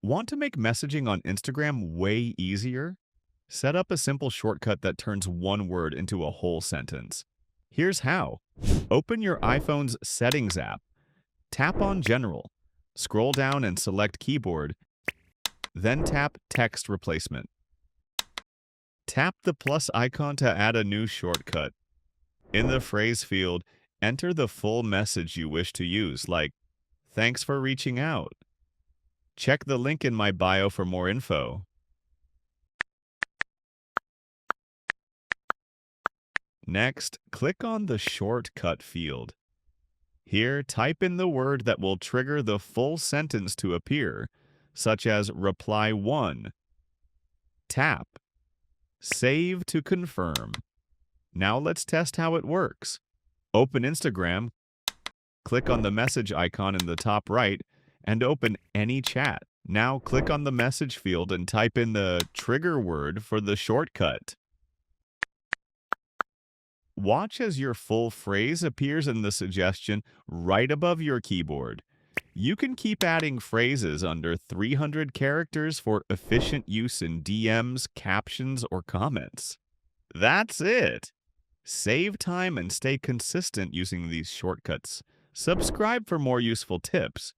Want to make messaging on Instagram way easier? Set up a simple shortcut that turns one word into a whole sentence. Here's how. Open your iPhone's Settings app, tap on General, scroll down and select Keyboard, then tap Text Replacement. Tap the plus icon to add a new shortcut. In the phrase field, enter the full message you wish to use, like, "Thanks for reaching out." Check the link in my bio for more info. Next, click on the shortcut field. Here, type in the word that will trigger the full sentence to appear, such as reply 1. Tap. Save to confirm. Now let's test how it works. Open Instagram, click on the message icon in the top right, and open any chat. Now click on the message field and type in the trigger word for the shortcut. Watch as your full phrase appears in the suggestion right above your keyboard. You can keep adding phrases under 300 characters for efficient use in DMs, captions, or comments. That's it! Save time and stay consistent using these shortcuts. Subscribe for more useful tips.